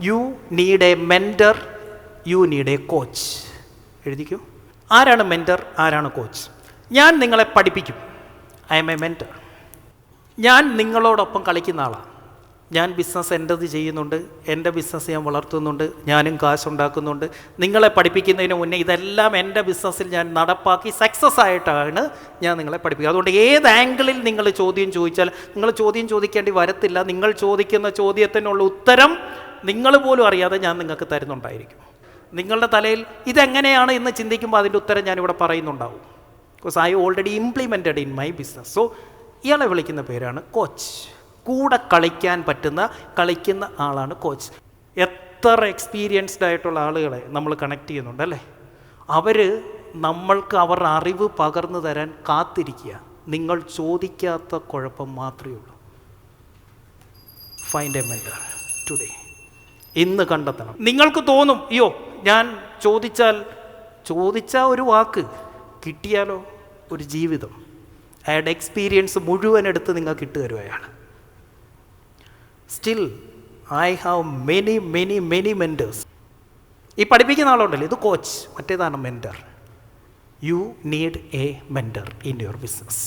U need a mentor, you need a coach. എഴുതിക്കൂ. ആരാണ് mentor, ആരാണ് കോച്ച്? ഞാൻ നിങ്ങളെ പഠിപ്പിക്കും. I'm a mentor. ഞാൻ നിങ്ങളോടൊപ്പം കളിക്കുന്ന ആളാണ്. ഞാൻ ബിസിനസ് എൻ്റെത് ചെയ്യുന്നുണ്ട്, എൻ്റെ ബിസിനസ് ഞാൻ വളർത്തുന്നുണ്ട്, ഞാനും കാശുണ്ടാക്കുന്നുണ്ട്. നിങ്ങളെ പഠിപ്പിക്കുന്നതിന് മുന്നേ ഇതെല്ലാം എൻ്റെ ബിസിനസ്സിൽ ഞാൻ നടപ്പാക്കി സക്സസ് ആയിട്ടാണ് ഞാൻ നിങ്ങളെ പഠിപ്പിക്കുക. അതുകൊണ്ട് ഏത് ആംഗിളിൽ നിങ്ങൾ ചോദ്യം ചോദിച്ചാൽ നിങ്ങൾ ചോദ്യം ചോദിക്കേണ്ടി വരത്തില്ല. നിങ്ങൾ ചോദിക്കുന്ന ചോദ്യത്തിനുള്ള ഉത്തരം നിങ്ങൾ പോലും അറിയാതെ ഞാൻ നിങ്ങൾക്ക് തരുന്നുണ്ടായിരിക്കും. നിങ്ങളുടെ തലയിൽ ഇതെങ്ങനെയാണ് എന്ന് ചിന്തിക്കുമ്പോൾ അതിൻ്റെ ഉത്തരം ഞാനിവിടെ പറയുന്നുണ്ടാവും. Because I already implemented in my business. So ഇയാളെ വിളിക്കുന്ന പേരാണ് കോച്ച്. കൂടെ കളിക്കാൻ പറ്റുന്ന, കളിക്കുന്ന ആളാണ് കോച്ച്. എത്ര എക്സ്പീരിയൻസ്ഡ് ആയിട്ടുള്ള ആളുകളെ നമ്മൾ കണക്ട് ചെയ്യുന്നുണ്ട് അല്ലേ? അവർ നമ്മൾക്ക് അവരുടെ അറിവ് പകർന്നു തരാൻ കാത്തിരിക്കുക. നിങ്ങൾ ചോദിക്കാത്ത കുഴപ്പം മാത്രമേ ഉള്ളൂ. Find A mentor today. ഇന്ന് കണ്ടെത്തണം. നിങ്ങൾക്ക് തോന്നും, അയ്യോ ഞാൻ ചോദിച്ച ഒരു വാക്ക് കിട്ടിയാലോ ഒരു ജീവിതം. അയാളുടെ എക്സ്പീരിയൻസ് മുഴുവൻ എടുത്ത് നിങ്ങൾക്ക് ഇട്ടുതരും അയാൾ. Still I have many mentors. ഈ പഠിപ്പിക്കുന്ന ആളുണ്ടല്ലോ, ഇത് കോച്ച്, മറ്റേതാണ് mentor. You need a mentor in your business.